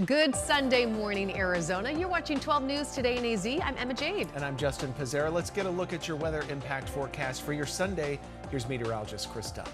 Good Sunday morning, Arizona. You're watching 12 News Today in AZ. I'm Emma Jade. And I'm Justin Pizzera. Let's get a look at your weather impact forecast for your Sunday. Here's meteorologist Chris Dunn.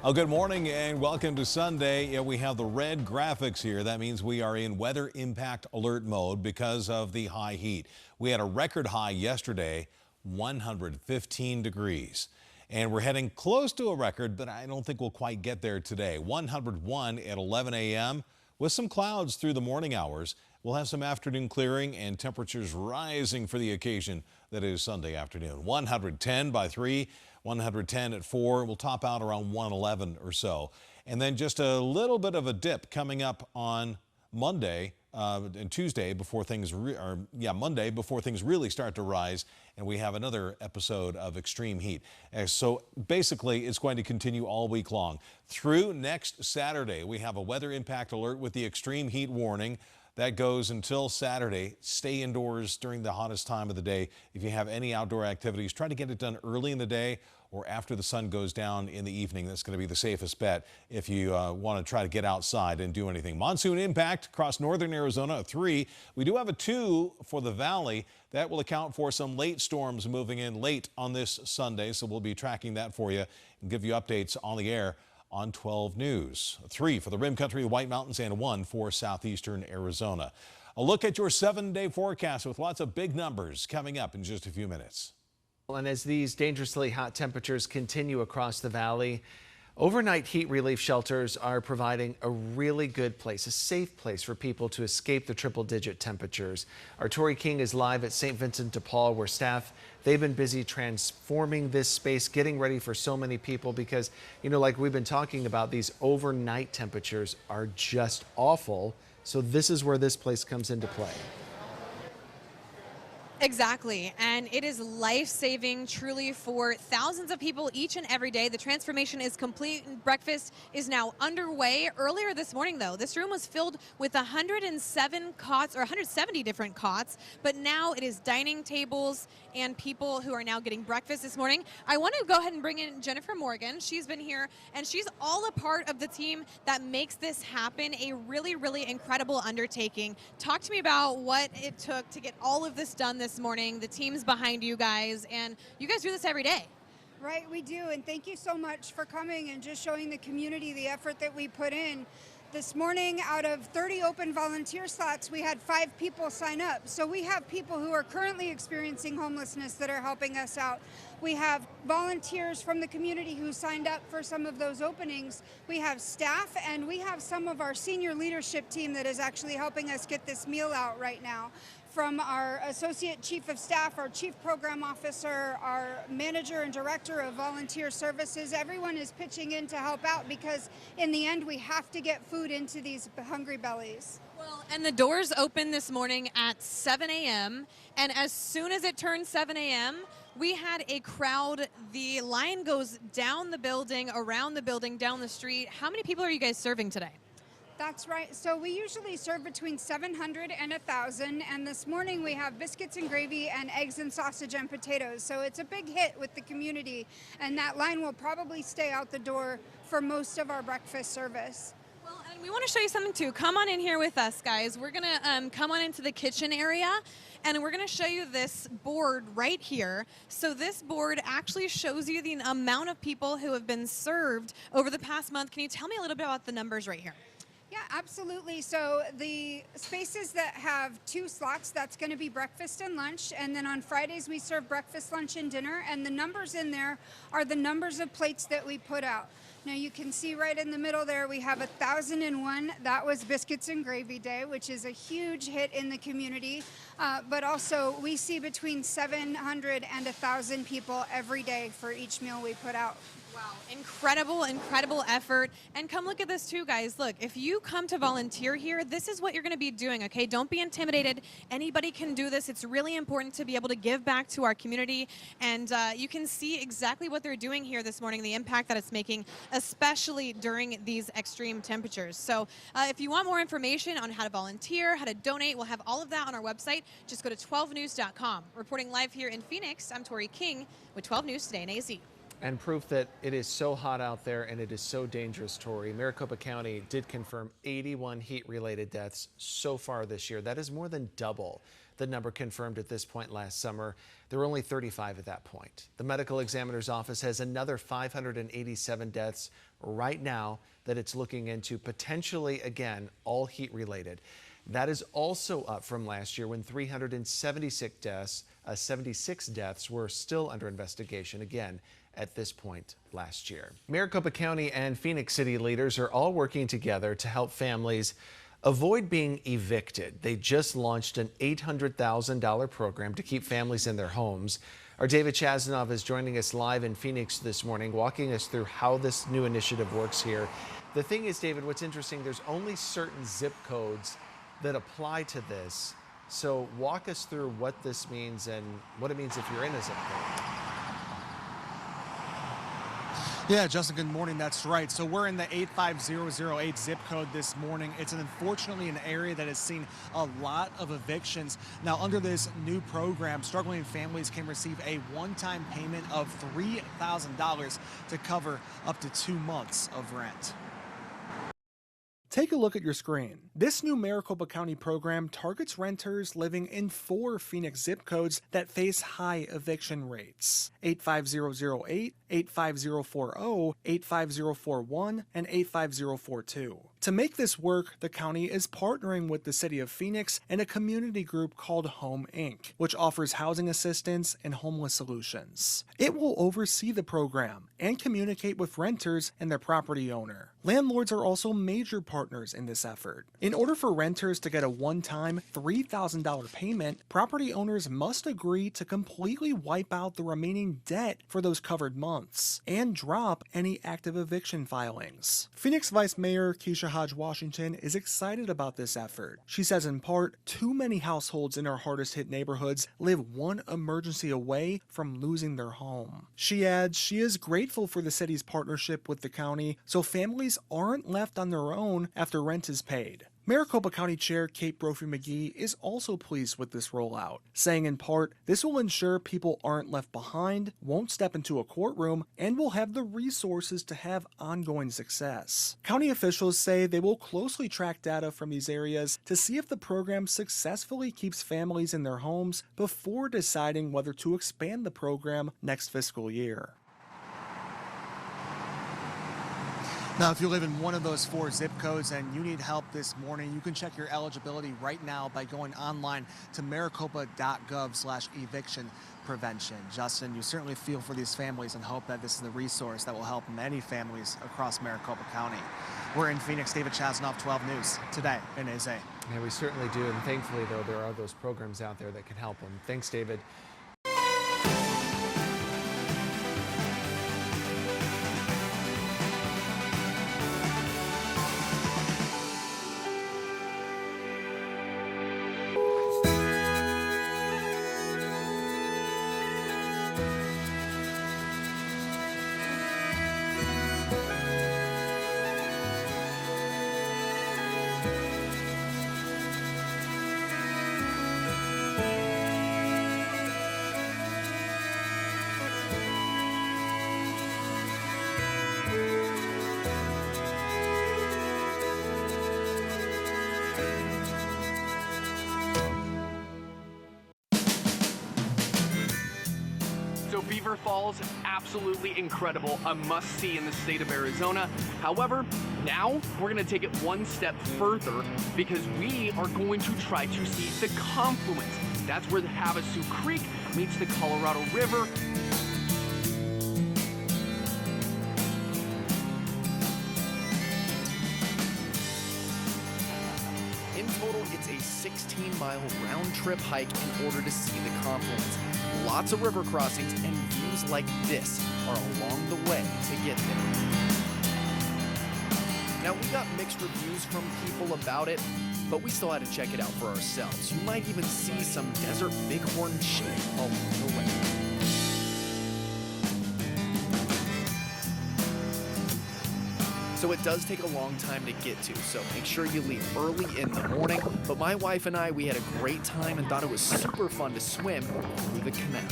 Oh, good morning and welcome to Sunday. Yeah, we have the red graphics here. That means we are in weather impact alert mode because of the high heat. We had a record high yesterday, 115 degrees. And we're heading close to a record, but I don't think we'll quite get there today. 101 at 11 a.m. with some clouds through the morning hours. We'll have some afternoon clearing and temperatures rising for the occasion that is Sunday afternoon. 110 by 3, 110 at 4. We'll top out around 111 or so. And then just a little bit of a dip coming up on Monday and Tuesday before things Monday before things really start to rise, and we have another episode of extreme heat. So basically it's going to continue all week long. Through next Saturday, we have a weather impact alert with the extreme heat warning. That goes until Saturday. Stay indoors during the hottest time of the day. If you have any outdoor activities, try to get it done early in the day or after the sun goes down in the evening. That's going to be the safest bet if you want to try to get outside and do anything. Monsoon impact across northern Arizona, a 3. We do have a 2 for the valley. That will account for some late storms moving in late on this Sunday. So we'll be tracking that for you and give you updates on the air on 12 News. 3 for the Rim Country, the White Mountains, and 1 for southeastern Arizona. A look at your 7-day forecast with lots of big numbers coming up in just a few minutes. And as these dangerously hot temperatures continue across the valley, overnight heat relief shelters are providing a really good place, a safe place for people to escape the triple-digit temperatures. Our Tori King is live at St. Vincent de Paul, where staff, they've been busy transforming this space, getting ready for so many people because, you know, like we've been talking about, these overnight temperatures are just awful. So this is where this place comes into play. Exactly, and it is life-saving truly for thousands of people each and every day. The transformation is complete and breakfast is now underway. Earlier this morning, though, this room was filled with 107 cots, or 170 different cots, but now it is dining tables and people who are now getting breakfast this morning. I want to go ahead and bring in Jennifer Morgan. She's been here, and she's all a part of the team that makes this happen, a really, really incredible undertaking. Talk to me about what it took to get all of this done this morning, the team's behind you guys, and you guys do this every day. Right, we do, and thank you so much for coming and just showing the community the effort that we put in. This morning, out of 30 open volunteer slots, we had 5 people sign up. So we have people who are currently experiencing homelessness that are helping us out. We have volunteers from the community who signed up for some of those openings. We have staff, and we have some of our senior leadership team that is actually helping us get this meal out right now. From our Associate Chief of Staff, our Chief Program Officer, our Manager and Director of Volunteer Services, everyone is pitching in to help out because in the end we have to get food into these hungry bellies. Well, and the doors open this morning at 7 a.m. and as soon as it turned 7 a.m., we had a crowd. The line goes down the building, around the building, down the street. How many people are you guys serving today? That's right. So we usually serve between 700 and 1,000, and this morning we have biscuits and gravy and eggs and sausage and potatoes. So it's a big hit with the community, and that line will probably stay out the door for most of our breakfast service. Well, and we want to show you something too. Come on in here with us, guys. We're going to come on into the kitchen area, and we're going to show you this board right here. So this board actually shows you the amount of people who have been served over the past month. Can you tell me a little bit about the numbers right here? Yeah, absolutely. So the spaces that have 2 slots, that's going to be breakfast and lunch. And then on Fridays, we serve breakfast, lunch, and dinner. And the numbers in there are the numbers of plates that we put out. Now you can see right in the middle there, we have 1,001. That was Biscuits and Gravy Day, which is a huge hit in the community. But also we see between 700 and 1,000 people every day for each meal we put out. Wow, incredible, incredible effort. And come look at this too, guys. Look, if you come to volunteer here, this is what you're going to be doing, okay? Don't be intimidated. Anybody can do this. It's really important to be able to give back to our community. And you can see exactly what they're doing here this morning, the impact that it's making, especially during these extreme temperatures. So if you want more information on how to volunteer, how to donate, we'll have all of that on our website. Just go to 12news.com. Reporting live here in Phoenix, I'm Tori King with 12 News Today in AZ. And proof that it is so hot out there and it is so dangerous, Tori. Maricopa County did confirm 81 heat-related deaths so far this year. That is more than double the number confirmed at this point last summer. There were only 35 at that point. The medical examiner's office has another 587 deaths right now that it's looking into, potentially, again, all heat-related. That is also up from last year when 376 deaths were still under investigation, again, at this point last year. Maricopa County and Phoenix City leaders are all working together to help families avoid being evicted. They just launched an $800,000 program to keep families in their homes. Our David Chasnov is joining us live in Phoenix this morning, walking us through how this new initiative works here. The thing is, David, what's interesting, there's only certain zip codes that apply to this. So walk us through what this means and what it means if you're in a zip code. Yeah, Justin, good morning. That's right. So we're in the 85008 zip code this morning. It's unfortunately an area that has seen a lot of evictions. Now, under this new program, struggling families can receive a one-time payment of $3,000 to cover up to 2 months of rent. Take a look at your screen. This new Maricopa County program targets renters living in 4 Phoenix zip codes that face high eviction rates: 85008, 85040, 85041, and 85042. To make this work, the county is partnering with the city of Phoenix and a community group called Home Inc., which offers housing assistance and homeless solutions. It will oversee the program and communicate with renters and their property owner. Landlords are also major partners in this effort. In order for renters to get a one-time $3,000 payment, property owners must agree to completely wipe out the remaining debt for those covered months and drop any active eviction filings. Phoenix Vice Mayor Keisha Hodge Washington is excited about this effort. She says in part, too many households in our hardest hit neighborhoods live one emergency away from losing their home. She adds she is grateful for the city's partnership with the county so families aren't left on their own after rent is paid. Maricopa County Chair Kate Brophy-McGee is also pleased with this rollout, saying in part, this will ensure people aren't left behind, won't step into a courtroom, and will have the resources to have ongoing success. County officials say they will closely track data from these areas to see if the program successfully keeps families in their homes before deciding whether to expand the program next fiscal year. Now, if you live in one of those 4 zip codes and you need help this morning, you can check your eligibility right now by going online to maricopa.gov/eviction prevention. Justin, you certainly feel for these families and hope that this is a resource that will help many families across Maricopa County. We're in Phoenix. David Chasnov, 12 News, today in AZ. Yeah, we certainly do. And thankfully, though, there are those programs out there that can help them. Thanks, David. Beaver Falls, absolutely incredible, a must-see in the state of Arizona. However, now we're going to take it one step further because we are going to try to see the confluence. That's where the Havasu Creek meets the Colorado River. In total, it's a 16-mile round-trip hike in order to see the confluence. Lots of river crossings and views like this are along the way to get there. Now, we got mixed reviews from people about it, but we still had to check it out for ourselves. You might even see some desert bighorn sheep along the way. So it does take a long time to get to, so make sure you leave early in the morning. But my wife and I, we had a great time and thought it was super fun to swim through the canal.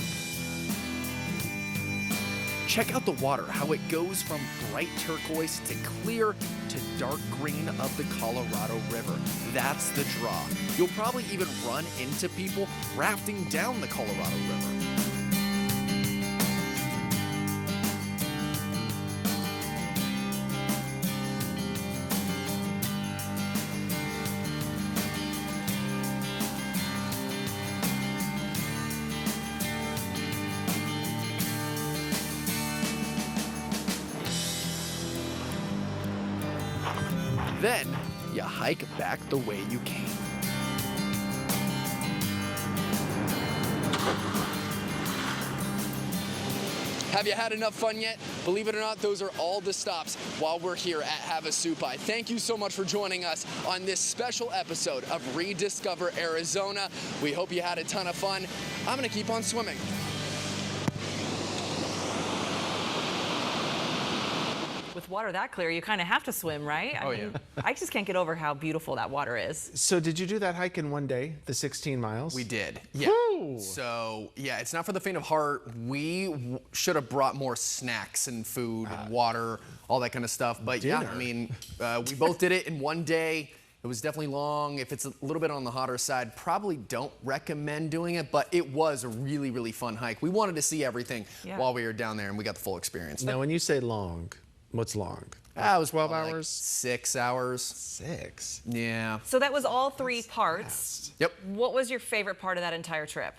Check out the water, how it goes from bright turquoise to clear to dark green of the Colorado River. That's the draw. You'll probably even run into people rafting down the Colorado River. Then, you hike back the way you came. Have you had enough fun yet? Believe it or not, those are all the stops while we're here at Havasupai. Thank you so much for joining us on this special episode of Rediscover Arizona. We hope you had a ton of fun. I'm gonna keep on swimming. With water that clear, you kind of have to swim, right? I mean, I just can't get over how beautiful that water is. So did you do that hike in one day, the 16 miles? We did, yeah. Woo! So, yeah, it's not for the faint of heart. We should have brought more snacks and food and water, all that kind of stuff. But dinner. yeah, I mean, we both did it in one day. It was definitely long. If it's a little bit on the hotter side, probably don't recommend doing it, but it was a really, really fun hike. We wanted to see everything while we were down there, and we got the full experience. Now, when you say long, what's long? It was 12 hours. Like 6 hours. 6? Yeah. So that was all 3 parts. Yep. What was your favorite part of that entire trip?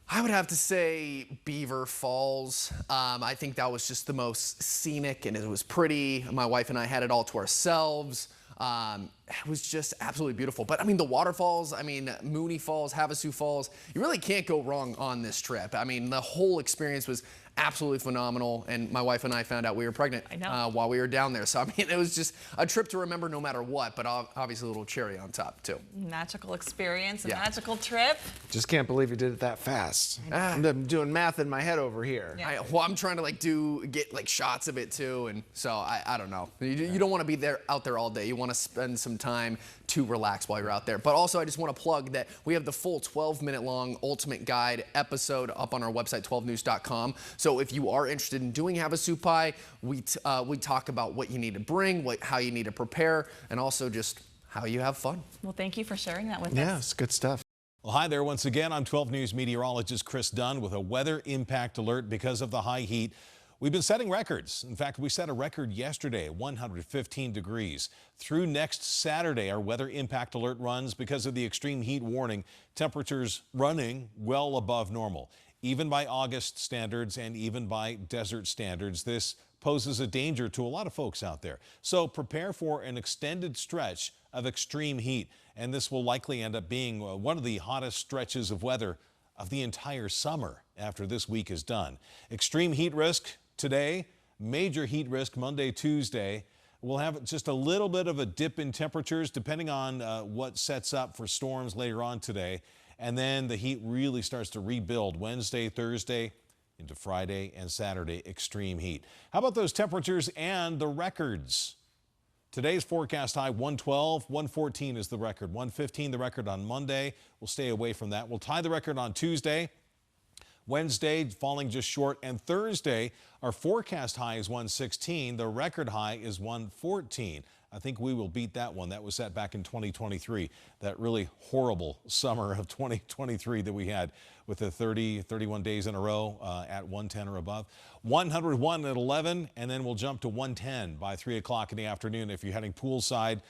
I would have to say Beaver Falls. I think that was just the most scenic, and it was pretty. My wife and I had it all to ourselves. It was just absolutely beautiful. But I mean, the waterfalls, I mean, Mooney Falls, Havasu Falls, you really can't go wrong on this trip. I mean, the whole experience was absolutely phenomenal. And my wife and I found out we were pregnant while we were down there. So, I mean, it was just a trip to remember no matter what, but obviously a little cherry on top, too. Magical experience, a magical trip. Just can't believe you did it that fast. I'm doing math in my head over here. Yeah. I'm trying to get like shots of it too, and so I don't know. You don't want to be out there all day. You want to spend some time to relax while you're out there. But also, I just want to plug that we have the full 12-minute long Ultimate Guide episode up on our website, 12news.com. So if you are interested in doing Havasupai, we talk about what you need to bring, how you need to prepare, and also just how you have fun. Well, thank you for sharing that with us. Yeah, it's good stuff. Well, hi there once again. I'm 12 News meteorologist Chris Dunn with a weather impact alert because of the high heat. We've been setting records. In fact, we set a record yesterday, 115 degrees. Through next Saturday, our weather impact alert runs because of the extreme heat warning. Temperatures running well above normal. Even by August standards and even by desert standards, this poses a danger to a lot of folks out there. So prepare for an extended stretch of extreme heat, and this will likely end up being one of the hottest stretches of weather of the entire summer after this week is done. Extreme heat risk today, major heat risk Monday, Tuesday. We'll have just a little bit of a dip in temperatures depending on what sets up for storms later on today. And then the heat really starts to rebuild Wednesday, Thursday, into Friday and Saturday, extreme heat. How about those temperatures and the records? Today's forecast high 112, 114 is the record, 115 the record on Monday. We'll stay away from that. We'll tie the record on Tuesday. Wednesday falling just short, and Thursday our forecast high is 116. The record high is 114. I think we will beat that one. That was set back in 2023, that really horrible summer of 2023 that we had with the 31 days in a row at 110 or above. 101 at 11, and then we'll jump to 110 by 3 o'clock in the afternoon. If you're heading poolside,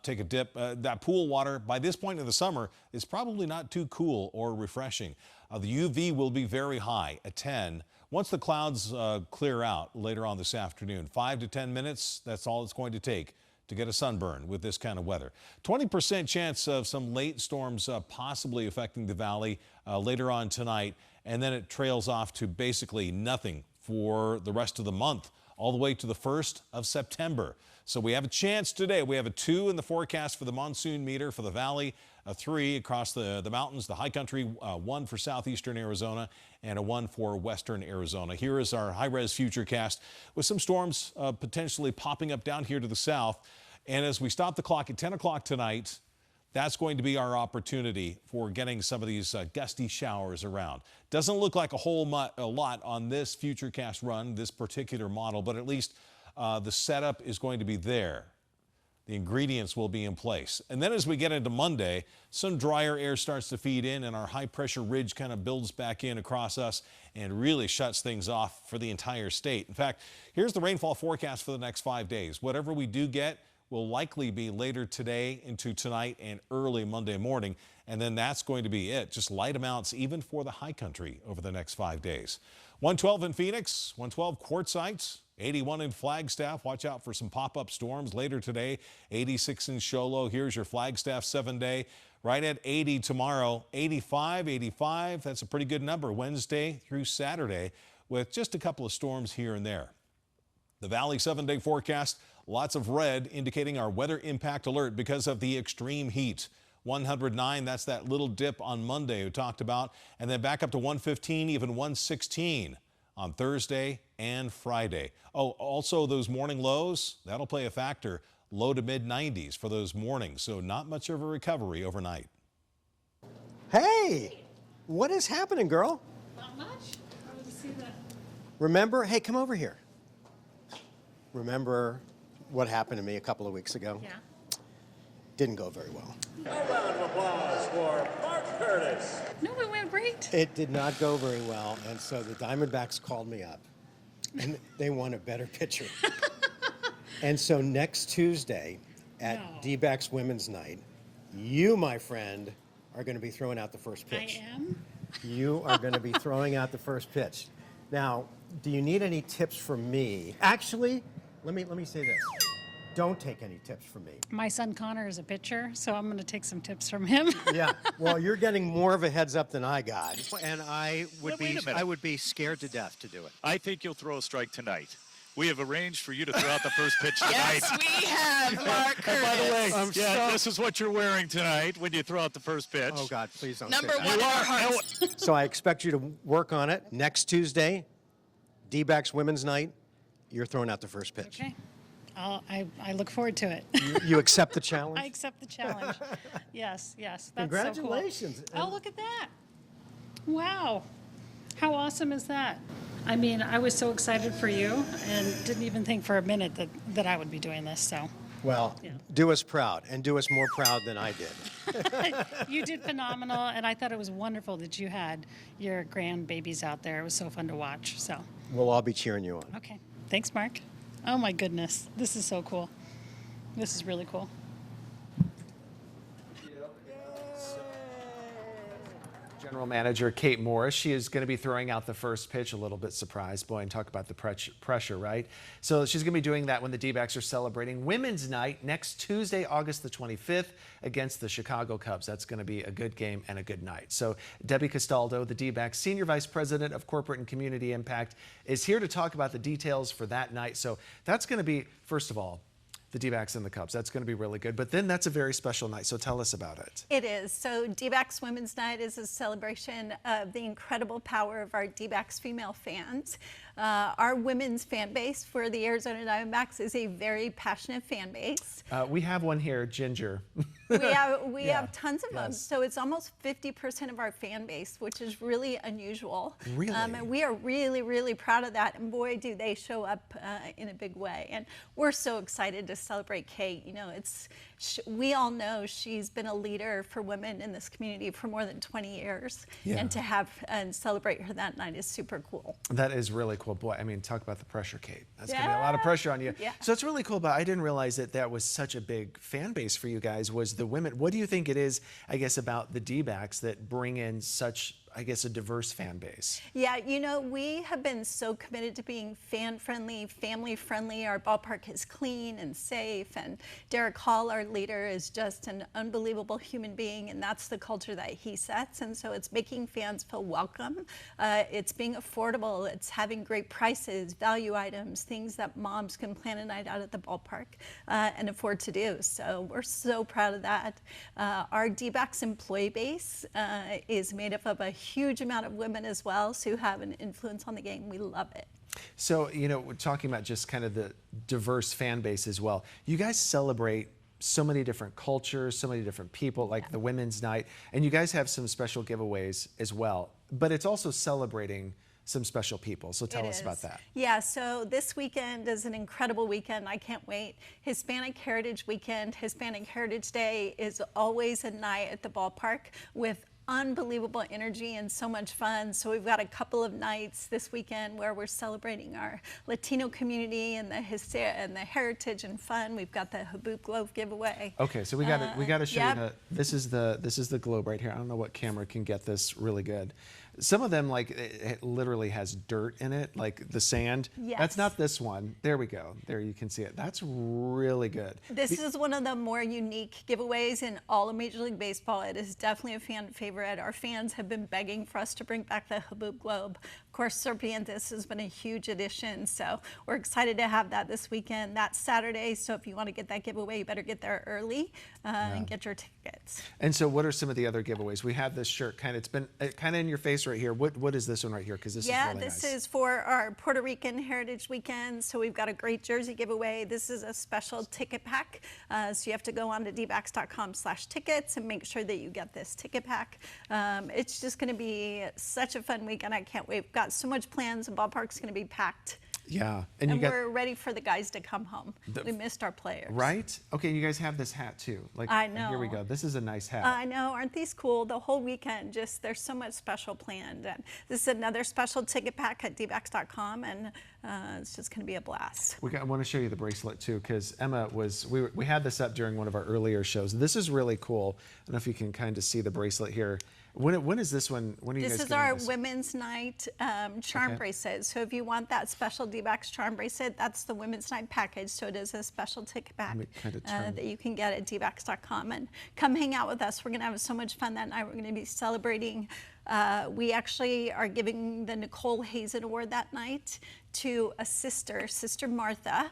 take a dip. That pool water by this point in the summer is probably not too cool or refreshing. The UV will be very high at 10. Once the clouds clear out later on this afternoon, 5 to 10 minutes, that's all it's going to take to get a sunburn with this kind of weather. 20% chance of some late storms possibly affecting the valley later on tonight, and then it trails off to basically nothing for the rest of the month, all the way to the 1st of September. So we have a chance today. We have a 2 in the forecast for the monsoon meter for the valley, a 3 across the mountains, the high country, 1 for southeastern Arizona, and a 1 for western Arizona. Here is our high-res futurecast with some storms potentially popping up down here to the south. And as we stop the clock at 10 o'clock tonight, That's going to be our opportunity for getting some of these gusty showers around. Doesn't look like a lot on this Futurecast run, this particular model, but at least the setup is going to be there. The ingredients will be in place. And then as we get into Monday, some drier air starts to feed in and our high pressure ridge kind of builds back in across us and really shuts things off for the entire state. In fact, here's the rainfall forecast for the next 5 days. Whatever we do get will likely be later today into tonight and early Monday morning. And then that's going to be it. Just light amounts even for the high country over the next 5 days. 112 in Phoenix, 112 Quartzites, 81 in Flagstaff. Watch out for some pop-up storms later today. 86 in Show Low. Here's your Flagstaff 7-day. Right at 80 tomorrow. 85. That's a pretty good number Wednesday through Saturday with just a couple of storms here and there. The Valley 7-day forecast, lots of red indicating our weather impact alert because of the extreme heat. 109, that's that little dip on Monday we talked about, and then back up to 115, even 116 on Thursday and Friday. Oh, also those morning lows, that'll play a factor. Low to mid 90s for those mornings, so not much of a recovery overnight. Hey, what is happening, girl? Not much. I wanted to see that. Remember, hey, come over here. Remember what happened to me a couple of weeks ago? Yeah. Didn't go very well. A round of applause for Mark Curtis. No, it went great. It did not go very well, and so the Diamondbacks called me up, and they want a better pitcher. And so next Tuesday at D-backs Women's Night, you, my friend, are going to be throwing out the first pitch. I am? You are going to be throwing out the first pitch. Now, do you need any tips from me? Actually, let me say this. Don't take any tips from me. My son Connor is a pitcher, so I'm going to take some tips from him. Yeah. Well, you're getting more of a heads up than I got. And I would be scared to death to do it. I think you'll throw a strike tonight. We have arranged for you to throw out the first pitch tonight. Yes, we have, Mark Curtis. By the way, this is what you're wearing tonight when you throw out the first pitch. Oh, God, please don't Number say that. one in our hearts. So I expect you to work on it. Next Tuesday, D-backs Women's Night, you're throwing out the first pitch. Okay. I look forward to it. You accept the challenge? I accept the challenge. Yes. That's Congratulations. So cool. Oh, look at that. Wow. How awesome is that? I mean, I was so excited for you and didn't even think for a minute that I would be doing this, so. Well, Yeah. do us proud, and do us more proud than I did. You did phenomenal, and I thought it was wonderful that you had your grandbabies out there. It was so fun to watch, so. We'll all be cheering you on. Okay. Thanks, Mark. Oh, my goodness. This is so cool. This is really cool. General Manager Kate Morris, she is going to be throwing out the first pitch. A little bit surprised, boy, and talk about the pressure, right? So she's going to be doing that when the D-backs are celebrating Women's Night next Tuesday, August the 25th, against the Chicago Cubs. That's going to be a good game and a good night. So Debbie Castaldo, the D-backs Senior Vice President of Corporate and Community Impact, is here to talk about the details for that night. So that's going to be, first of all, the D-backs and the Cubs. That's going to be really good. But then that's a very special night. So tell us about it. It is. So D-backs Women's Night is a celebration of the incredible power of our D-backs female fans. Our women's fan base for the Arizona Diamondbacks is a very passionate fan base. We have one here, Ginger. We have tons of them. So it's almost 50% of our fan base, which is really unusual. Really? And we are really, really proud of that. And boy, do they show up in a big way. And we're so excited to celebrate Kate. You know, we all know she's been a leader for women in this community for more than 20 years. Yeah. And to have and celebrate her that night is super cool. That is really cool. Boy, I mean, talk about the pressure, Kate. That's going to be a lot of pressure on you. Yeah. So it's really cool, but I didn't realize that was such a big fan base for you guys, was the women. What do you think it is, I guess, about the D-backs that bring in such, I guess, a diverse fan base? Yeah, you know, we have been so committed to being fan-friendly, family-friendly. Our ballpark is clean and safe, and Derek Hall, our leader, is just an unbelievable human being, and that's the culture that he sets. And so it's making fans feel welcome. It's being affordable. It's having great prices, value items, things that moms can plan a night out at the ballpark and afford to do. So we're so proud of that. Our D-backs employee base is made up of a huge amount of women as well who have an influence on the game. We love it. So, you know, we're talking about just kind of the diverse fan base as well. You guys celebrate so many different cultures, so many different people, like the women's night. And you guys have some special giveaways as well. But it's also celebrating some special people. So tell us about that. Yeah, so this weekend is an incredible weekend. I can't wait. Hispanic Heritage Weekend, Hispanic Heritage Day is always a night at the ballpark with unbelievable energy and so much fun. So we've got a couple of nights this weekend where we're celebrating our Latino community and the heritage and fun. We've got the Haboob Globe giveaway. Okay, so we got to show you this is the globe right here. I don't know what camera can get this really good. Some of them, like, it literally has dirt in it, like the sand. Yes. That's not this one. There we go. There you can see it. That's really good. This is one of the more unique giveaways in all of Major League Baseball. It is definitely a fan favorite. Our fans have been begging for us to bring back the Haboob Globe. Of course, Serpientes has been a huge addition, so we're excited to have that this weekend. That's Saturday, so if you want to get that giveaway, you better get there early and get your tickets. And so what are some of the other giveaways? We have this shirt, it's been kind of in your face right here. What is this one right here? Because this is really nice. This is for our Puerto Rican Heritage Weekend, so we've got a great jersey giveaway. This is a special ticket pack, so you have to go on to dbacks.com/tickets and make sure that you get this ticket pack. It's just going to be such a fun weekend. I can't wait. We've got so much plans. The ballpark's going to be packed. Yeah. And we're ready for the guys to come home. We missed our players. Right? Okay, you guys have this hat too. Like, I know. Here we go. This is a nice hat. I know. Aren't these cool? The whole weekend, there's so much special planned. And this is another special ticket pack at dbacks.com, and it's just going to be a blast. I want to show you the bracelet too, because Emma we had this up during one of our earlier shows. This is really cool. I don't know if you can kind of see the bracelet here. When is this one? When are you guys This is getting our this? Women's Night charm bracelet. So if you want that special D-Backs charm bracelet, that's the Women's Night package. So it is a special ticket pack that you can get at dbacks.com. And come hang out with us. We're going to have so much fun that night. We're going to be celebrating. We actually are giving the Nicole Hazen Award that night to a sister, Sister Martha,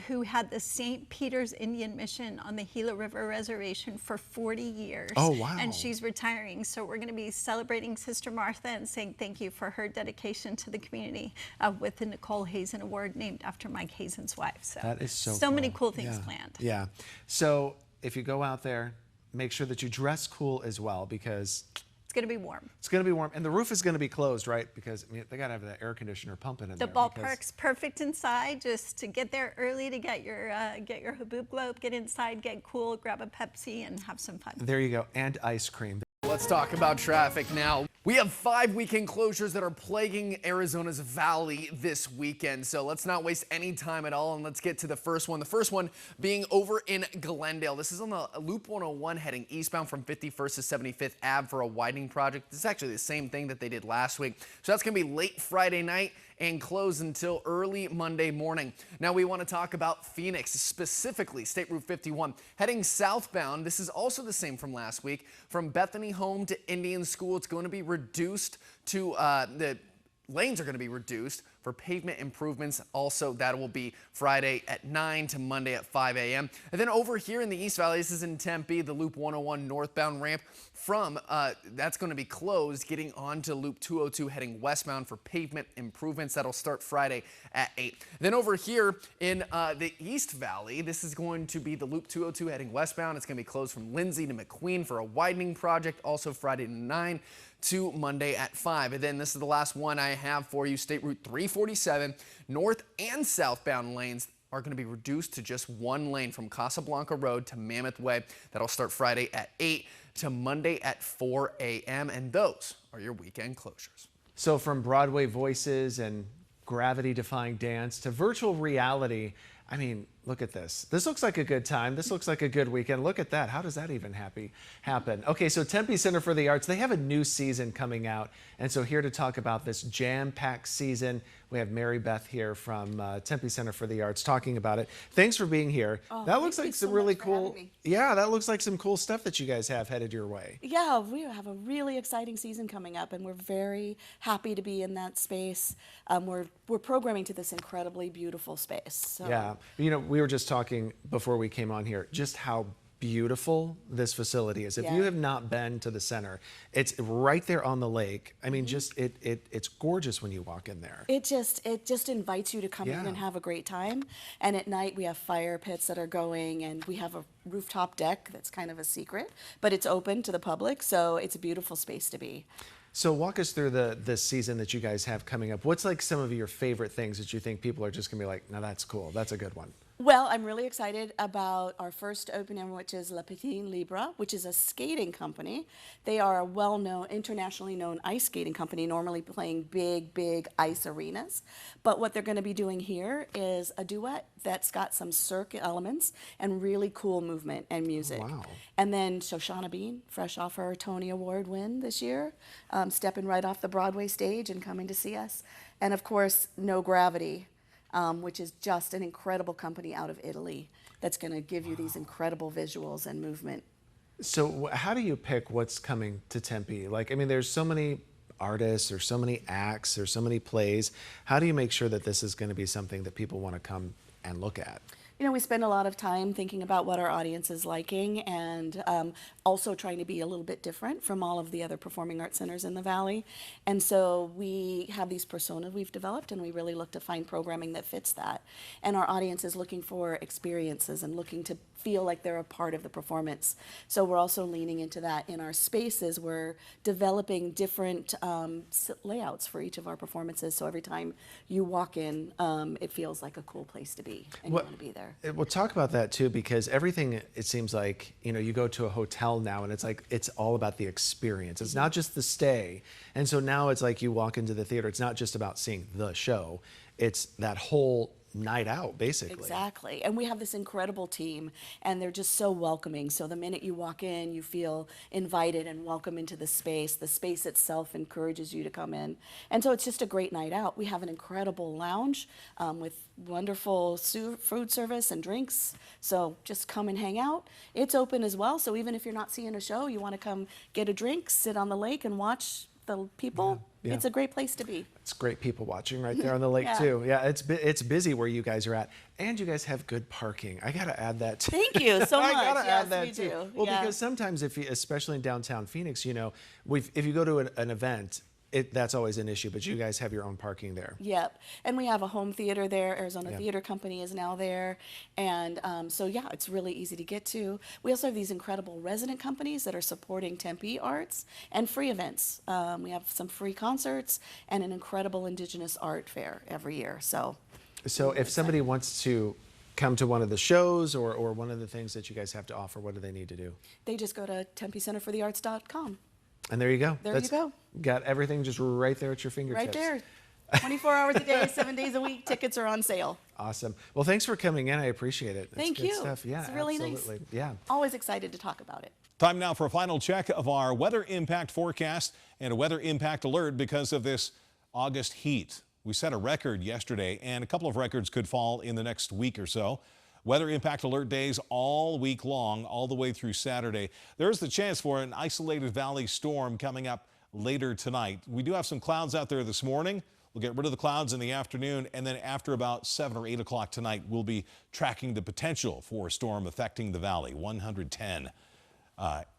who had the St. Peter's Indian Mission on the Gila River Reservation for 40 years. Oh, wow. And she's retiring. So we're going to be celebrating Sister Martha and saying thank you for her dedication to the community with the Nicole Hazen Award named after Mike Hazen's wife. So that is so cool. Many cool things Yeah. planned. Yeah. So if you go out there, make sure that you dress cool as well, because it's going to be warm. It's going to be warm, and the roof is going to be closed, right? Because they got to have that air conditioner pumping in The there. ballpark's perfect inside. Just to get there early to get your Haboob Globe, get inside, get cool, grab a Pepsi, and have some fun. There you go, and ice cream. Let's talk about traffic now. We have 5 weekend closures that are plaguing Arizona's valley this weekend, so let's not waste any time at all, and let's get to the first one. The first one being over in Glendale. This is on the Loop 101 heading eastbound from 51st to 75th Ave for a widening project. This is actually the same thing that they did last week. So that's going to be late Friday night and close until early Monday morning. Now we want to talk about Phoenix, specifically State Route 51. Heading southbound, this is also the same from last week. From Bethany Home to Indian School, it's going to be reduced to the lanes are going to be reduced for pavement improvements. Also, that will be Friday at 9 to Monday at 5 a.m. And then over here in the East Valley, this is in Tempe, the Loop 101 northbound ramp from that's going to be closed, getting onto Loop 202 heading westbound for pavement improvements. That'll start Friday at 8. Then over here in the East Valley, this is going to be the Loop 202 heading westbound. It's going to be closed from Lindsay to McQueen for a widening project. Also Friday to 9 to Monday at 5. And then this is the last one I have for you. State Route 347, north and southbound lanes are going to be reduced to just one lane from Casablanca Road to Mammoth Way. That'll start Friday at 8 to Monday at 4 a.m. And those are your weekend closures. So from Broadway voices and gravity-defying dance to virtual reality, I mean, look at this. This looks like a good time. This looks like a good weekend. Look at that. How does that even happen? Okay, so Tempe Center for the Arts, they have a new season coming out. And so here to talk about this jam-packed season, we have Mary Beth here from Tempe Center for the Arts talking about it. Thanks for being here. Oh, that looks like some really cool, yeah, that looks like some cool stuff that you guys have headed your way. Yeah, we have a really exciting season coming up, and we're very happy to be in that space. We're programming to this incredibly beautiful space. So. Yeah, you know, we were just talking before we came on here, just how beautiful this facility is. If you have not been to the center, it's right there on the lake. I mean, just it's gorgeous when you walk in there. It just invites you to come in and have a great time. And at night we have fire pits that are going, and we have a rooftop deck that's kind of a secret, but it's open to the public, so it's a beautiful space to be. So walk us through the season that you guys have coming up. What's like some of your favorite things that you think people are just gonna be like, no, that's cool, that's a good one? Well, I'm really excited about our first opening, which is La Piscine Libre, which is a skating company. They are a well-known, internationally known ice skating company, normally playing big ice arenas. But what they're going to be doing here is a duet that's got some circuit elements and really cool movement and music. Wow. And then Shoshana Bean, fresh off her Tony Award win this year, stepping right off the Broadway stage and coming to see us. And of course, No Gravity, which is just an incredible company out of Italy that's going to give you these incredible visuals and movement. So how do you pick what's coming to Tempe? Like, I mean, there's so many artists, there's so many acts, there's so many plays. How do you make sure that this is going to be something that people want to come and look at? You know, we spend a lot of time thinking about what our audience is liking, and also trying to be a little bit different from all of the other performing arts centers in the Valley. And so we have these personas we've developed, and we really look to find programming that fits that. And our audience is looking for experiences and looking to feel like they're a part of the performance. So we're also leaning into that in our spaces. We're developing different layouts for each of our performances, so every time you walk in, it feels like a cool place to be, and you want to be there. We'll talk about that too, because everything, it seems like, you know, you go to a hotel now and it's like, it's all about the experience. It's not just the stay. And so now it's like you walk into the theater, it's not just about seeing the show, it's that whole night out, basically. Exactly. And we have this incredible team, and they're just so welcoming. So the minute you walk in, you feel invited and welcome into the space. The space itself encourages you to come in. And so it's just a great night out. We have an incredible lounge with wonderful food service and drinks. So just come and hang out. It's open as well. So even if you're not seeing a show, you want to come get a drink, sit on the lake and watch the people. Yeah. It's a great place to be. It's great people watching right there on the lake too. Yeah, it's busy where you guys are at, and you guys have good parking. I gotta add that too. Thank you so much. I gotta add that we too. do. Well, because sometimes if you, especially in downtown Phoenix, you know, if you go to an event, that's always an issue, but you guys have your own parking there. Yep, and we have a home theater there. Arizona Theater Company is now there, and so yeah, it's really easy to get to. We also have these incredible resident companies that are supporting Tempe arts and free events. We have some free concerts and an incredible Indigenous art fair every year. So if somebody wants to come to one of the shows or one of the things that you guys have to offer, what do they need to do? They just go to TempeCenterForTheArts.com. And there you go. There you go. Got everything just right there at your fingertips. Right there. 24 hours a day, 7 days a week. Tickets are on sale. Awesome. Well, thanks for coming in. I appreciate it. Thank good you. Stuff. Yeah, it's really absolutely. nice. Yeah. Always excited to talk about it. Time now for a final check of our weather impact forecast and a weather impact alert because of this August heat. We set a record yesterday, and a couple of records could fall in the next week or so. Weather impact alert days all week long, all the way through Saturday. There's the chance for an isolated valley storm coming up later tonight. We do have some clouds out there this morning. We'll get rid of the clouds in the afternoon, and then after about 7 or 8 o'clock tonight, we'll be tracking the potential for a storm affecting the valley, 110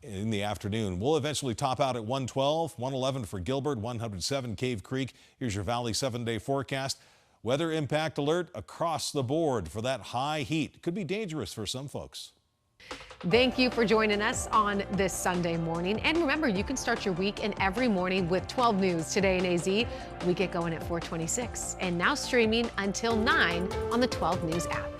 in the afternoon. We'll eventually top out at 112, 111 for Gilbert, 107 Cave Creek. Here's your valley 7-day forecast. Weather impact alert across the board for that high heat. Could be dangerous for some folks. Thank you for joining us on this Sunday morning. And remember, you can start your week and every morning with 12 News Today in AZ. We get going at 4:26 and now streaming until 9 on the 12 News app.